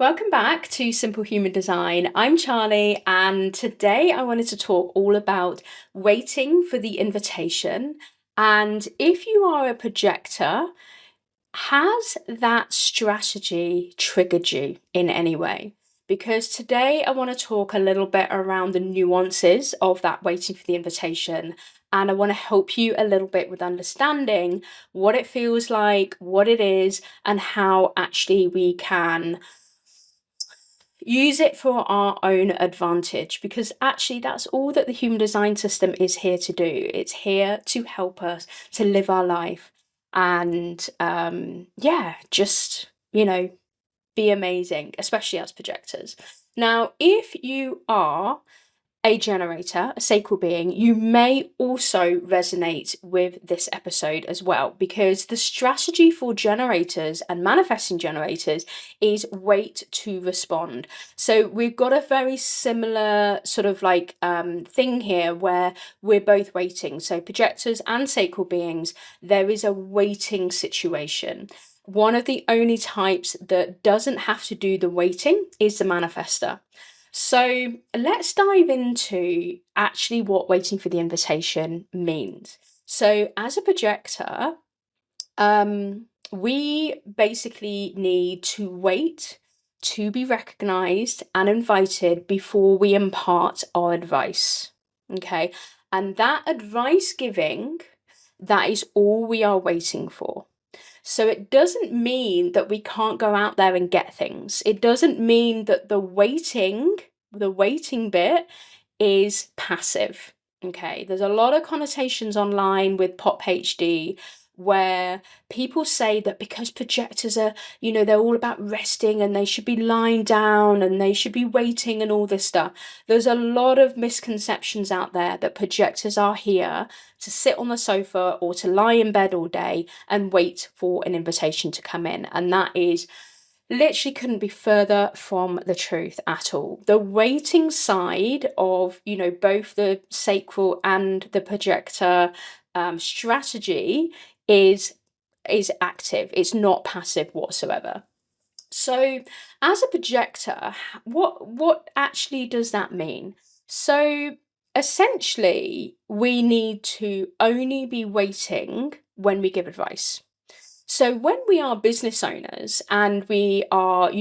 Welcome back to Simple Human Design. I'm Charlie, and today I wanted to talk all about waiting for the invitation. And if you are a projector, has that strategy triggered you in any way? Because today I want to talk a little bit around the nuances of that waiting for the invitation. And I want to help you a little bit with understanding what it feels like, what it is, and how actually we can use it for our own advantage, because actually that's all that the human design system is here to do. It's here to help us to live our life and yeah, just be amazing, especially as projectors. Now, if you are a generator, a sacral being, you may also resonate with this episode as well, because the strategy for generators and manifesting generators is wait to respond. So we've got a very similar sort of like thing here where we're both waiting. So projectors and sacral beings, there is a waiting situation. One of the only types that doesn't have to do the waiting is the manifester. So let's dive into actually what waiting for the invitation means. So as a projector, we basically need to wait to be recognized and invited before we impart our advice. Okay. And that advice giving, that is all we are waiting for. So it doesn't mean that we can't go out there and get things. It doesn't mean that the waiting bit is passive. Okay, there's a lot of connotations online with pop HD where people say that because projectors are, they're all about resting and they should be lying down and they should be waiting and all this stuff. There's a lot of misconceptions out there that projectors are here to sit on the sofa or to lie in bed all day and wait for an invitation to come in. And that is literally couldn't be further from the truth at all. The waiting side of, both the sacral and the projector strategy is active. It's not passive whatsoever. So as a projector, what actually does that mean? So essentially, we need to only be waiting when we give advice. So when we are business owners and we are,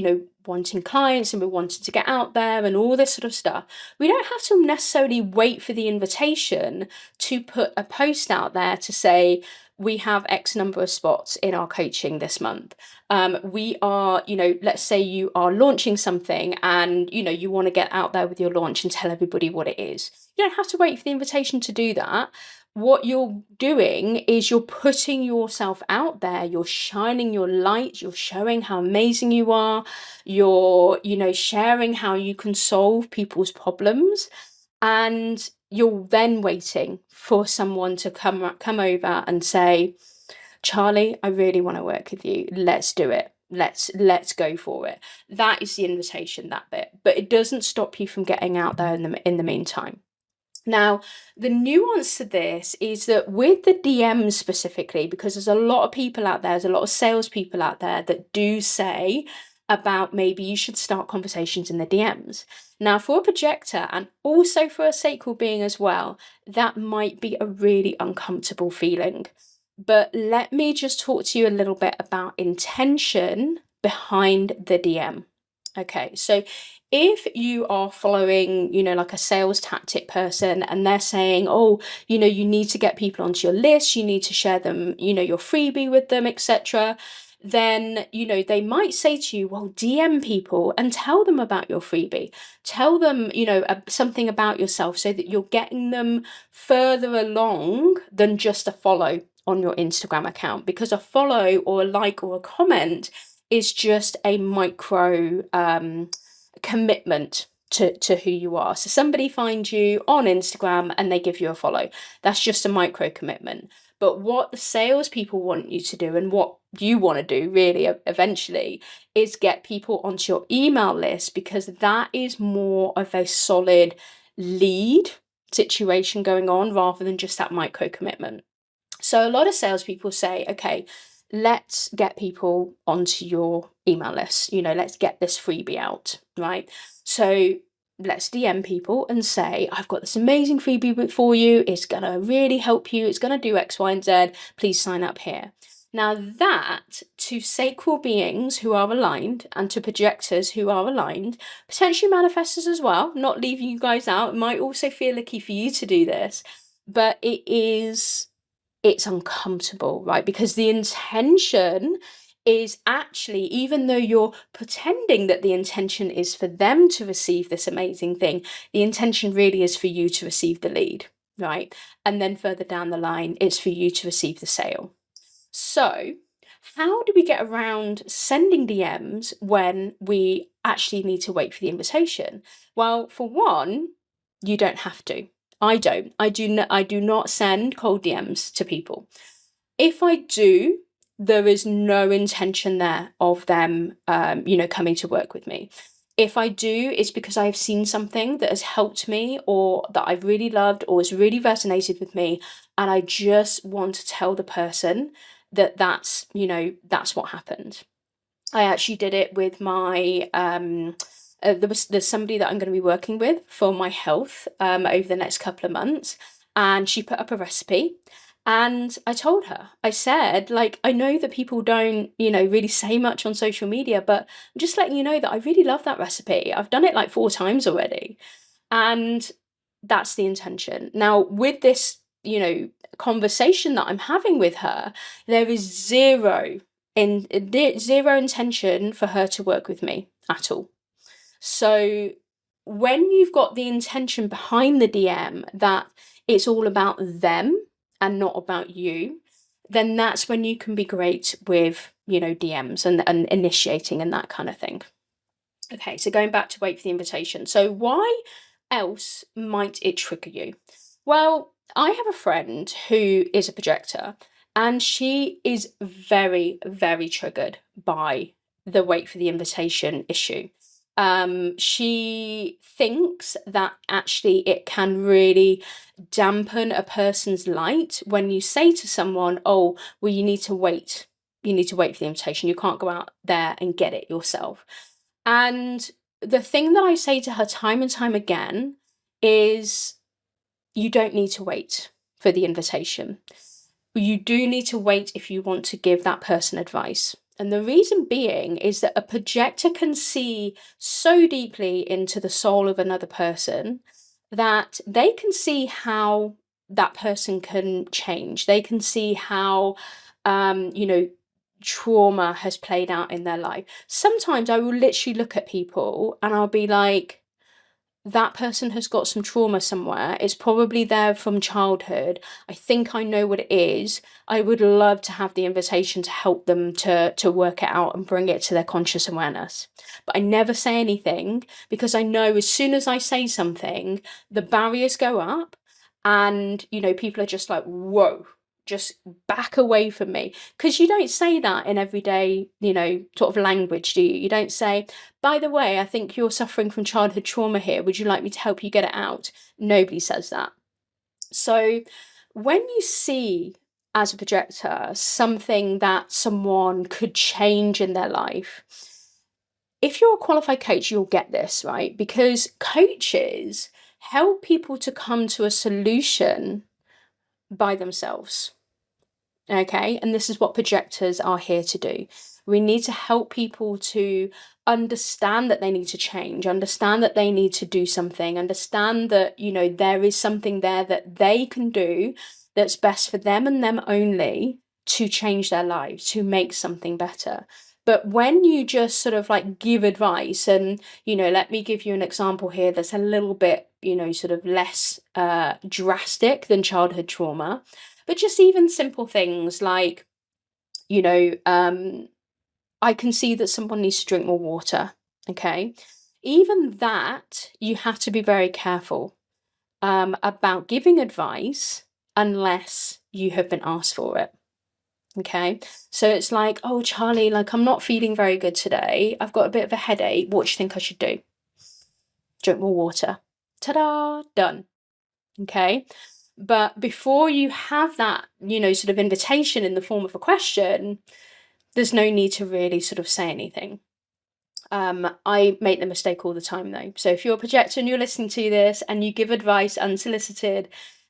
wanting clients and we're wanting to get out there and all this sort of stuff, we don't have to necessarily wait for the invitation to put a post out there to say, we have X number of spots in our coaching this month. We are, let's say you are launching something and, you want to get out there with your launch and tell everybody what it is. You don't have to wait for the invitation to do that. What you're doing is you're putting yourself out there, you're shining your light, you're showing how amazing you are, you're, sharing how you can solve people's problems, and you're then waiting for someone to come over and say, Charlie, I really want to work with you. Let's do it. Let's go for it. That is the invitation, that bit. But it doesn't stop you from getting out there in the meantime. Now, the nuance to this is that with the DMs specifically, because there's a lot of people out there, there's a lot of salespeople out there that do say about maybe you should start conversations in the DMs. Now, for a projector and also for a sacral being as well, that might be a really uncomfortable feeling. But let me just talk to you a little bit about intention behind the DM. Okay, so if you are following, like a sales tactic person and they're saying, oh, you need to get people onto your list, you need to share them, your freebie with them, etc., then, they might say to you, well, DM people and tell them about your freebie. Tell them, something about yourself so that you're getting them further along than just a follow on your Instagram account, because a follow or a like or a comment is just a micro commitment to who you are. So somebody finds you on Instagram and they give you a follow. That's just a micro commitment. But what the salespeople want you to do and what you want to do really eventually is get people onto your email list, because that is more of a solid lead situation going on rather than just that micro commitment. So a lot of salespeople say, okay, let's get people onto your email list. Let's get this freebie out, right? So let's DM people and say, I've got this amazing freebie for you. It's going to really help you. It's going to do X, Y, and Z. Please sign up here. Now that, to sacral beings who are aligned and to projectors who are aligned, potentially manifestors as well, not leaving you guys out. It might also feel icky for you to do this, but it's uncomfortable, right? Because the intention is actually, even though you're pretending that the intention is for them to receive this amazing thing, the intention really is for you to receive the lead, right? And then further down the line, it's for you to receive the sale. So how do we get around sending DMs when we actually need to wait for the invitation? Well, for one, you don't have to. I don't. I do not send cold DMs to people. If I do, there is no intention there of them, coming to work with me. If I do, it's because I've seen something that has helped me or that I've really loved or has really resonated with me, and I just want to tell the person that that's what happened. I actually did it with my there's somebody that I'm going to be working with for my health over the next couple of months, and she put up a recipe. And I told her, I said, like, I know that people don't, really say much on social media, but I'm just letting you know that I really love that recipe. I've done it like 4 times already. And that's the intention. Now, with this, conversation that I'm having with her, there is zero intention for her to work with me at all. So when you've got the intention behind the DM that it's all about them and not about you, then that's when you can be great with, DMs and initiating and that kind of thing. Okay, so going back to wait for the invitation. So why else might it trigger you? Well, I have a friend who is a projector, and she is very, very triggered by the wait for the invitation issue. She thinks that actually it can really dampen a person's light when you say to someone, oh, well, you need to wait. You need to wait for the invitation. You can't go out there and get it yourself. And the thing that I say to her time and time again is, you don't need to wait for the invitation. You do need to wait if you want to give that person advice. And the reason being is that a projector can see so deeply into the soul of another person that they can see how that person can change. They can see how, trauma has played out in their life. Sometimes I will literally look at people and I'll be like, that person has got some trauma somewhere. It's probably there from childhood. I think I know what it is. I would love to have the invitation to help them to work it out and bring it to their conscious awareness. But I never say anything because I know as soon as I say something, the barriers go up and, people are just like, whoa, just back away from me. Because you don't say that in everyday, sort of language, do you? You don't say, by the way, I think you're suffering from childhood trauma here. Would you like me to help you get it out? Nobody says that. So when you see, as a projector, something that someone could change in their life, if you're a qualified coach, you'll get this, right? Because coaches help people to come to a solution by themselves. Okay, and this is what projectors are here to do. We need to help people to understand that they need to change, understand that they need to do something, understand that, there is something there that they can do that's best for them and them only to change their lives, to make something better. But when you just sort of like give advice, and, let me give you an example here that's a little bit, sort of less drastic than childhood trauma. But just even simple things like, I can see that someone needs to drink more water. Okay. Even that, you have to be very careful about giving advice unless you have been asked for it. Okay. So it's like, oh, Charlie, like, I'm not feeling very good today. I've got a bit of a headache. What do you think I should do? Drink more water. Ta-da, done. Okay. But before you have that, sort of invitation in the form of a question, there's no need to really sort of say anything. I make the mistake all the time though. So if you're a projector and you're listening to this and you give advice unsolicited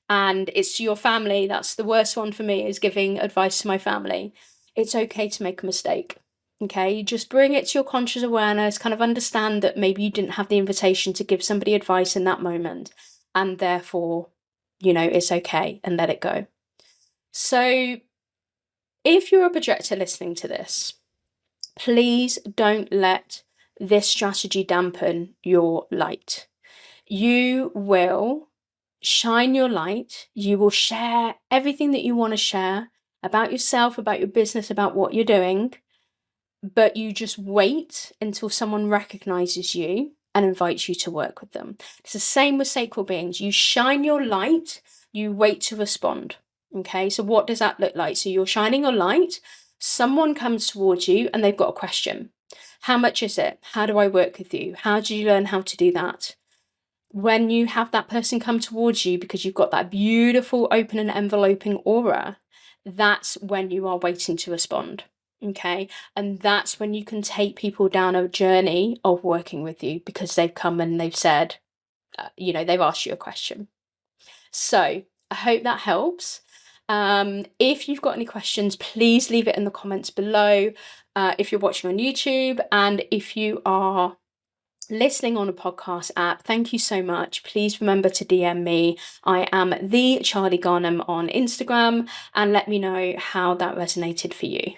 and it's to your family, that's the worst one for me, is giving advice to my family. It's okay to make a mistake. Okay, just bring it to your conscious awareness, kind of understand that maybe you didn't have the invitation to give somebody advice in that moment, and therefore, it's okay, and let it go. So if you're a projector listening to this, please don't let this strategy dampen your light. You will shine your light. You will share everything that you want to share about yourself, about your business, about what you're doing. But you just wait until someone recognizes you and invites you to work with them. It's the same with sacred beings. You shine your light, you wait to respond. Okay, so what does that look like? So you're shining your light, someone comes towards you and they've got a question. How much is it? How do I work with you? How did you learn how to do that? When you have that person come towards you because you've got that beautiful open and enveloping aura, that's when you are waiting to respond. Okay, and that's when you can take people down a journey of working with you because they've come and they've said, they've asked you a question. So I hope that helps. If you've got any questions, please leave it in the comments below. If you're watching on YouTube, and if you are listening on a podcast app, thank you so much. Please remember to DM me. I am the Charlie Garnham on Instagram, and let me know how that resonated for you.